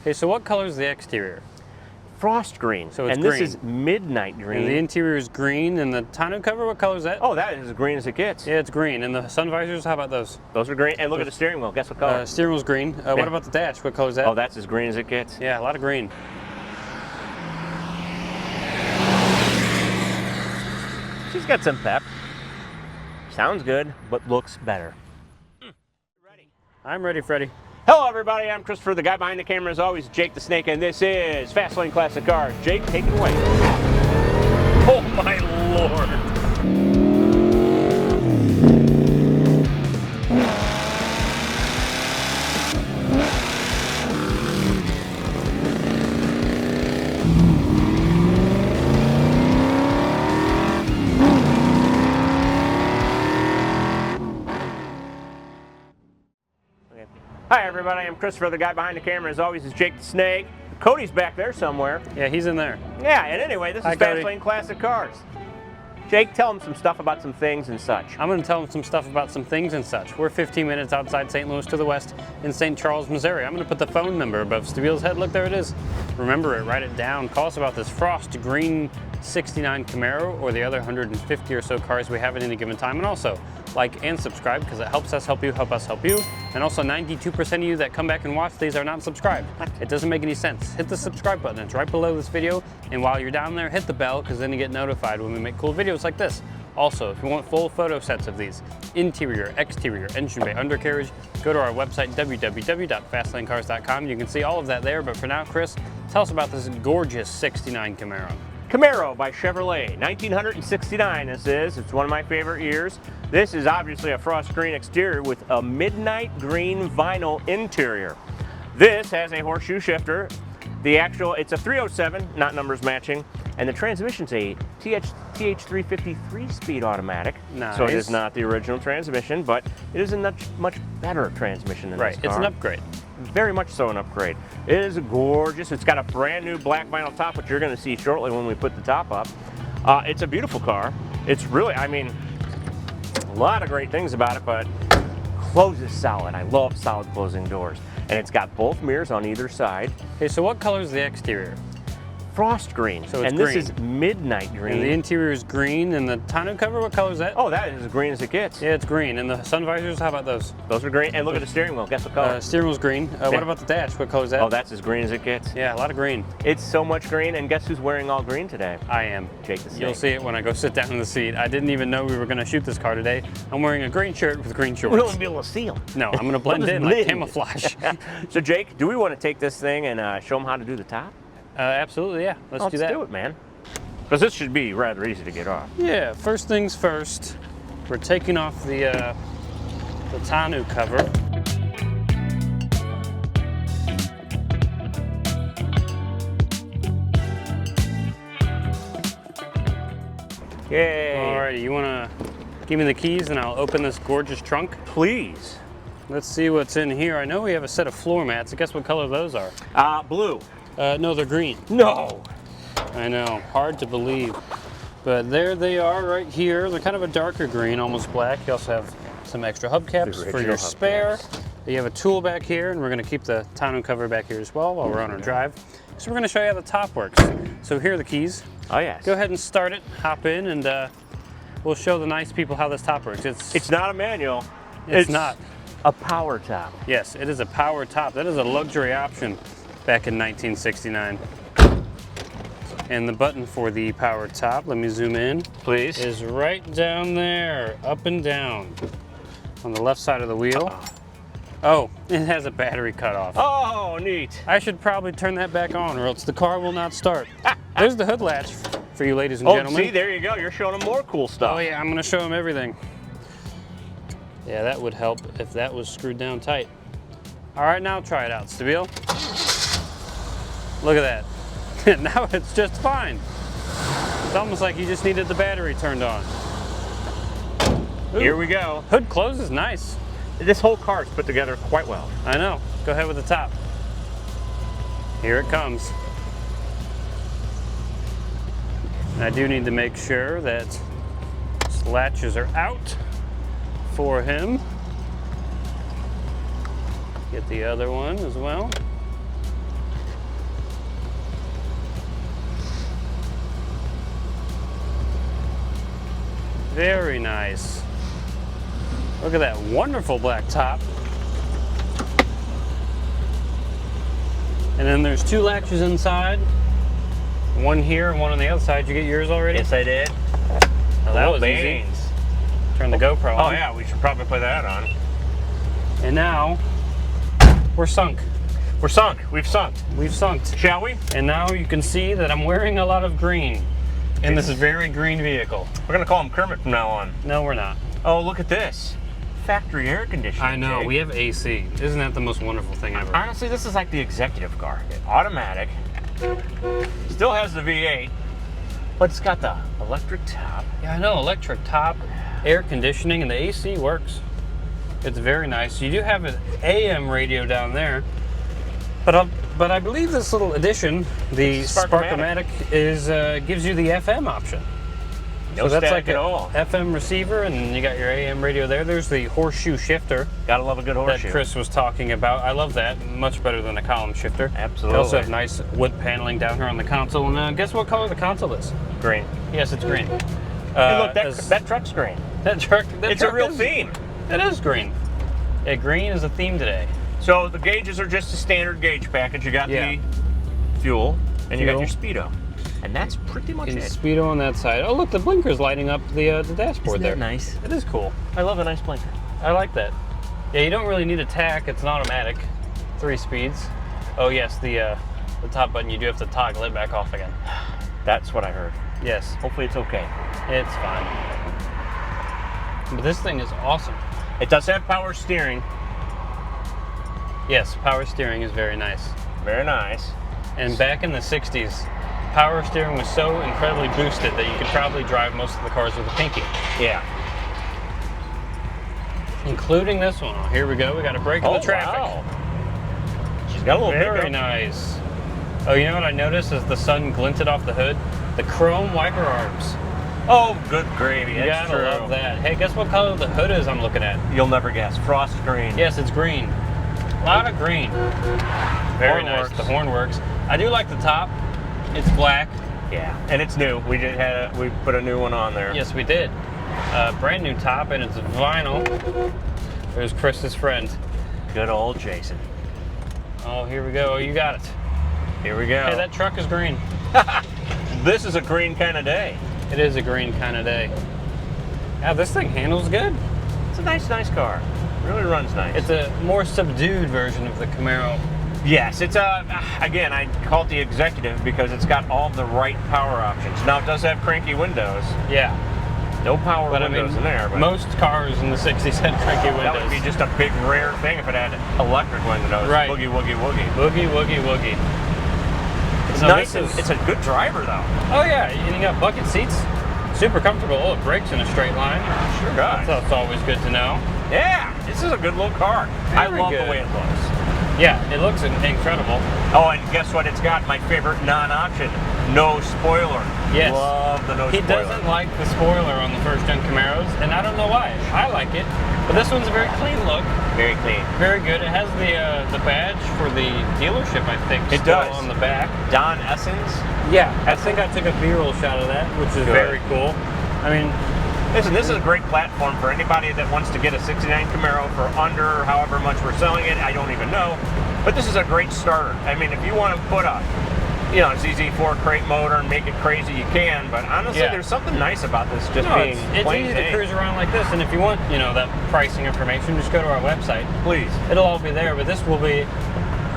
Okay, so what color is the exterior? Frost green. So it's and green. This is midnight green. And the interior is green, and the tonneau cover, what color is that? Oh, that is as green as it gets. Yeah, it's green. And the sun visors, how about those? Those are green. And look at the steering wheel. Guess what color? Steering wheel's green. What about the dash? What color is that? Oh, that's as green as it gets. Yeah, a lot of green. She's got some pep. Sounds good, but looks better. Ready? I'm ready, Freddie. Hello, everybody. I'm Christopher, the guy behind the camera, as always, Jake the Snake, and this is Fast Lane Classic Cars. Jake, take it away. Oh, my Lord. Hi, everybody. I'm Christopher, the guy behind the camera, as always, is Jake the Snake. Cody's back there somewhere. Yeah, he's in there. Yeah, and anyway, this is Fast Lane Classic Cars. Jake, tell them some stuff about some things and such. I'm going to tell them some stuff about some things and such. We're 15 minutes outside St. Louis to the west in St. Charles, Missouri. I'm going to put the phone number above Stabile's head. Look, there it is. Remember it, write it down. Call us about this frost green 69 Camaro or the other 150 or so cars we have at any given time. And also, like and subscribe, because it helps us help you, help us help you. And also 92% of you that come back and watch these are not subscribed. It doesn't make any sense. Hit the subscribe button, it's right below this video. And while you're down there, hit the bell, because then you get notified when we make cool videos like this. Also, if you want full photo sets of these, interior, exterior, engine bay, undercarriage, go to our website, www.fastlanecars.com. You can see all of that there, but for now, Chris, tell us about this gorgeous 69 Camaro. Camaro by Chevrolet, 1969 this is. It's one of my favorite years. This is obviously a frost green exterior with a midnight green vinyl interior. This has a horseshoe shifter. It's a 307, not numbers matching, and the transmission's a TH350 3-speed automatic. Nice. So it is not the original transmission, but it is a much better transmission than this car. It's an upgrade. Very much so an upgrade. It is gorgeous. It's got a brand new black vinyl top, which you're going to see shortly when we put the top up. It's a beautiful car. It's really, I mean, a lot of great things about it, but closes solid. I love solid closing doors. And it's got both mirrors on either side. Okay, so what color is the exterior? Frost green. So it's and green. This is midnight green. And the interior is green, and the tonneau cover, what color is that? Oh, that is as green as it gets. Yeah, it's green. And the sun visors, how about those? Those are green. And look at the steering wheel. Guess what color? Steering wheel's green. What about the dash? What color is that? Oh, that's as green as it gets. Yeah, a lot of green. It's so much green, and guess who's wearing all green today? I am. Jake the Snake. You'll see it when I go sit down in the seat. I didn't even know we were going to shoot this car today. I'm wearing a green shirt with green shorts. We won't be able to see them. No, I'm going to blend in like camouflage. So Jake, do we want to take this thing and show them how to do the top? Absolutely, yeah. Let's do that. Let's do it, man. Because this should be rather easy to get off. Yeah, first things first, we're taking off the tonneau cover. Yay. Alrighty, you want to give me the keys and I'll open this gorgeous trunk? Please. Let's see what's in here. I know we have a set of floor mats. Guess what color those are? Blue. No, they're green. No. I know, hard to believe. But there they are right here. They're kind of a darker green, almost black. You also have some extra hubcaps for your spare. You have a tool back here, and we're going to keep the tonneau cover back here as well while we're on our drive. So we're going to show you how the top works. So here are the keys. Oh, yes. Go ahead and start it, hop in, and we'll show the nice people how this top works. It's not a manual. It's not. A power top. Yes, it is a power top. That is a luxury option back in 1969. And the button for the power top, let me zoom in, please, is right down there, up and down, on the left side of the wheel. Oh, it has a battery cutoff. Oh, neat. I should probably turn that back on or else the car will not start. There's the hood latch for you ladies and gentlemen. See, there you go. You're showing them more cool stuff. Oh yeah, I'm gonna show them everything. Yeah, that would help if that was screwed down tight. All right, now try it out, Stabile. Look at that. Now it's just fine. It's almost like you just needed the battery turned on. Ooh. Here we go. Hood closes nice. This whole car is put together quite well. I know. Go ahead with the top. Here it comes. And I do need to make sure that these latches are out for him. Get the other one as well. Very nice. Look at that wonderful black top. And then there's 2 latches inside. One here and one on the other side. Did you get yours already? Yes, I did. Oh, that was easy. Turn the GoPro on. Oh yeah, we should probably put that on. And now, we're sunk. We're sunk. We've sunk. We've sunk. Shall we? And now you can see that I'm wearing a lot of green in this very green vehicle. We're gonna call him Kermit from now on. No, we're not. Oh, look at this. Factory air conditioning. I know, Jake. we have AC. Isn't that the most wonderful thing ever? Honestly, this is like the executive car. Automatic. Still has the V8, but it's got the electric top. Yeah, I know, electric top, air conditioning, and the AC works. It's very nice. You do have an AM radio down there, but I believe this little addition, the Spark-O-Matic, is gives you the FM option. No so that's static like at all. FM receiver, and you got your AM radio there. There's the horseshoe shifter. Gotta love a good horseshoe. That Chris was talking about. I love that. Much better than a column shifter. Absolutely. You also have nice wood paneling down here on the console. And guess what color the console is? Green. Yes, it's green. Hey, look, that truck's green. That truck. It's a real theme. It is green. Yeah, green is a theme today. So the gauges are just a standard gauge package. You got the fuel, and you got your speedo. And that's pretty much it. Speedo on that side. Oh, look, the blinker's lighting up the dashboard. Isn't there. That nice? It is cool. I love a nice blinker. I like that. Yeah, you don't really need a tack. It's an automatic. 3 speeds. Oh, yes, the top button, you do have to toggle it back off again. That's what I heard. Yes. Hopefully it's okay. It's fine. But this thing is awesome. It does have power steering. Yes, power steering is very nice. Very nice. And back in the 60s, power steering was so incredibly boosted that you could probably drive most of the cars with a pinky. Yeah. Including this one. Oh, here we go. We got a break in the traffic. Wow. She's got a little Very nice. Oh, you know what I noticed as the sun glinted off the hood? The chrome wiper arms. Oh, good gravy. You That's gotta love that. Hey, guess what color the hood is I'm looking at? You'll never guess. Frost green. Yes, it's green. A lot of green. Very nice. The horn works. I do like the top. It's black. Yeah, and it's new. We put a new one on there. Yes, we did. Brand new top, and it's vinyl. There's Chris's friend. Good old Jason. Oh, here we go. Oh, you got it. Here we go. Hey, that truck is green. This is a green kind of day. It is a green kind of day. Yeah, this thing handles good. It's a nice car. Really runs nice. It's a more subdued version of the Camaro. Yes, it's again, I call it the executive because it's got all the right power options. Now, it does have cranky windows. Yeah. No power windows in there. But most cars in the 60s had cranky windows. That would be just a big, rare thing if it had electric windows. Right. Boogie, woogie, woogie. Boogie, woogie, woogie. It's nice. It's a good driver, though. Oh, yeah. And you got bucket seats. Super comfortable. Oh, it brakes in a straight line. Sure does. That's always good to know. Yeah. This is a good little car. I love the way it looks. Yeah, it looks incredible. Oh, and guess what? It's got my favorite non-option. No spoiler. Yes. Love the no spoiler. He doesn't like the spoiler on the first-gen Camaros, and I don't know why. I like it. But this one's a very clean look. Very clean. Very good. It has the badge for the dealership, I think, it still does. on the back. Don Essence? Yeah, I think I took a B-roll shot of that, which is very cool. I mean, listen, this is a great platform for anybody that wants to get a 69 Camaro for under however much we're selling it. I don't even know. But this is a great starter. I mean, if you want to put a ZZ4 crate motor and make it crazy, you can. But honestly, there's something nice about this just being it's plain easy to cruise around like this. And if you want, that pricing information, just go to our website. Please. It'll all be there. But this will be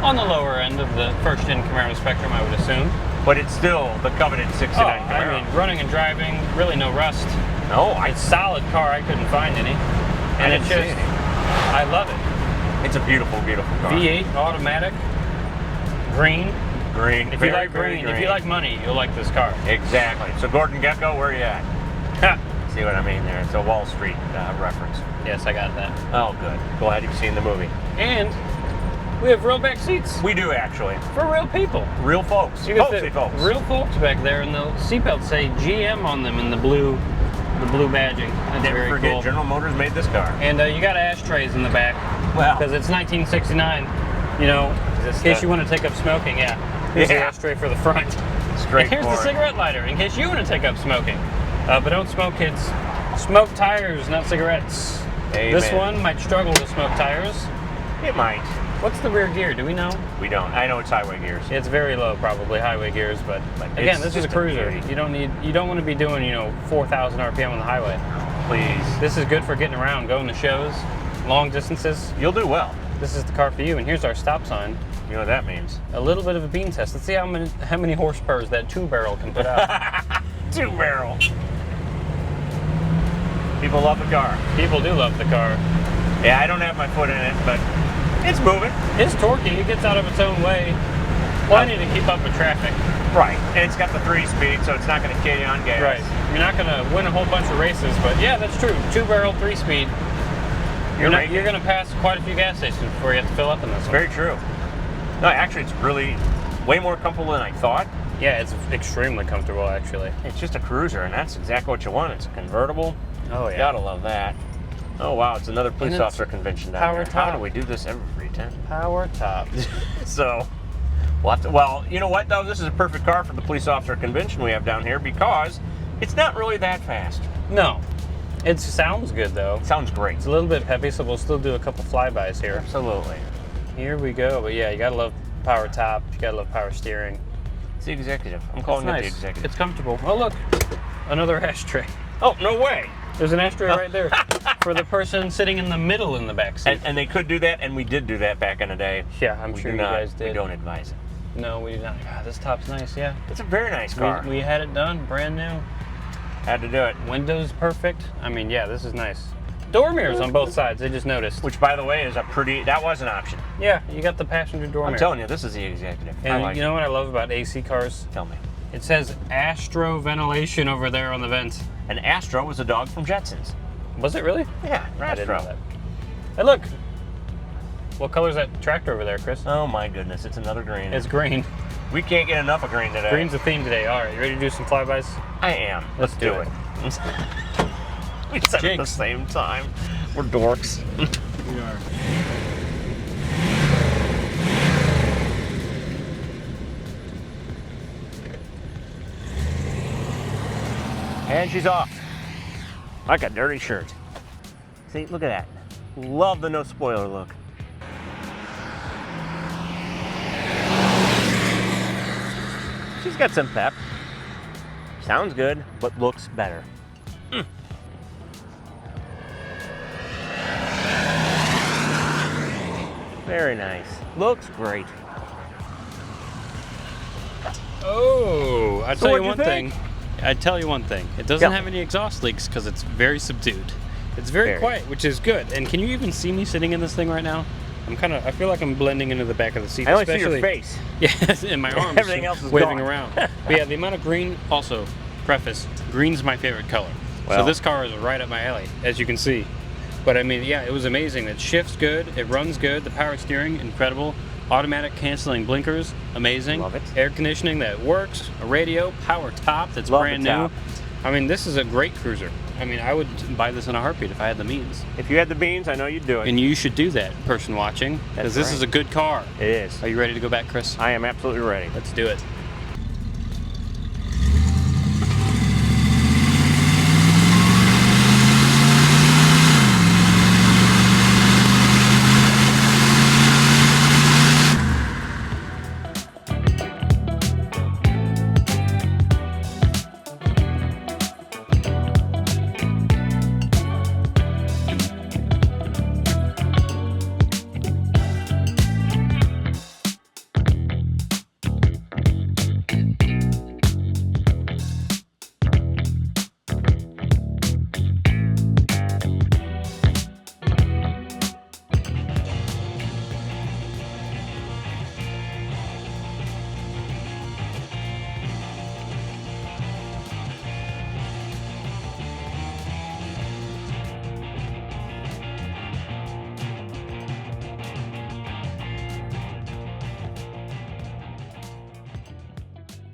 on the lower end of the first-gen Camaro spectrum, I would assume. But it's still the coveted 69 Camaro. I mean, running and driving, really no rust. No, it's a solid car. I couldn't find any. And it's just, I love it. It's a beautiful, beautiful car. V8 automatic, green. Green. If you like green, if you like money, you'll like this car. Exactly. So Gordon Gekko, where are you at? See what I mean there? It's a Wall Street reference. Yes, I got that. Oh, good. Glad you've seen the movie. And we have real back seats. We do, actually. For real people. Real folks. Folksy folks. Real folks back there, and the seatbelts say GM on them in the blue badging. That's Never forget, cool. General Motors made this car. And you got ashtrays in the back. Wow. Because it's 1969. In case you want to take up smoking, Here's the ashtray for the front. Straightforward. And here's the cigarette lighter in case you want to take up smoking. But don't smoke, kids. Smoke tires, not cigarettes. Amen. This one might struggle to smoke tires. It might. What's the rear gear? Do we know? We don't. I know it's highway gears. It's very low, probably highway gears, but again, this is a cruiser. You don't want to be doing 4,000 RPM on the highway. Please. This is good for getting around, going to shows, long distances. You'll do well. This is the car for you, and here's our stop sign. You know what that means. A little bit of a bean test. Let's see how many horsepower that 2-barrel can put out. 2-barrel. People love the car. People do love the car. Yeah, I don't have my foot in it, but it's moving. It's torquey. It gets out of its own way. Plenty to keep up with traffic. Right. And it's got the 3-speed, so it's not going to kill you on gas. Right. You're not going to win a whole bunch of races, but yeah, that's true. 2-barrel, 3-speed. You're going to pass quite a few gas stations before you have to fill up in this one. Very true. No, actually, it's really way more comfortable than I thought. Yeah, it's extremely comfortable, actually. It's just a cruiser, and that's exactly what you want. It's a convertible. Oh, yeah. Gotta love that. Oh, wow, it's another police officer convention down power here. top. How do we do this every time? Power top. So, well, you know what, though? This is a perfect car for the police officer convention we have down here because it's not really that fast. No. It sounds good, though. It sounds great. It's a little bit peppy, so we'll still do a couple flybys here. Absolutely. Here we go. But yeah, you gotta love power top. You gotta love power steering. It's the executive. I'm calling it the executive. It's comfortable. Oh, look. Another ashtray. Oh, no way. There's an ashtray right there for the person sitting in the middle in the back seat. And they could do that, and we did do that back in the day. Yeah, I'm sure you guys did. We don't advise it. No, we do not. God, this top's nice, yeah. It's a very nice car. We had it done, brand new. Had to do it. Windows perfect. I mean, yeah, this is nice. Door mirrors on both sides, I just noticed. Which, by the way, is that was an option. Yeah, you got the passenger door mirror. I'm telling you, this is the executive. And you know what I love about AC cars? Tell me. It says Astro ventilation over there on the vent. And Astro was a dog from Jetsons. Was it really? Yeah, I didn't know Astro. that. Hey, look. What color's that tractor over there, Chris? Oh my goodness, it's another green. It's green. We can't get enough of green today. Green's the theme today. All right, you ready to do some flybys? I am. Let's do it. We said it at the same time. We're dorks. We are. And she's off. Like a dirty shirt. See, look at that. Love the no spoiler look. She's got some pep. Sounds good, but looks better. Very nice. Looks great. Oh, I'd tell you what'd one you thing. think? I'd tell you one thing. It doesn't have any exhaust leaks because it's very subdued. It's very quiet, which is good. And can you even see me sitting in this thing right now? I feel like I'm blending into the back of the seat. I only see your face. Yes, and my arms Everything else is waving gone. around. But yeah, the amount of green, also, preface, green's my favorite color. Well. So this car is right up my alley, as you can see. But I mean, yeah, it was amazing. It shifts good, it runs good, the power steering, incredible. Automatic canceling blinkers, amazing. Love it. Air conditioning that works, a radio, power top that's Love brand the new. top. I mean, this is a great cruiser. I mean, I would buy this in a heartbeat if I had the means. If you had the beans, I know you'd do it. And you should do that, person watching, because this is a good car. It is. Are you ready to go back, Chris? I am absolutely ready. Let's do it.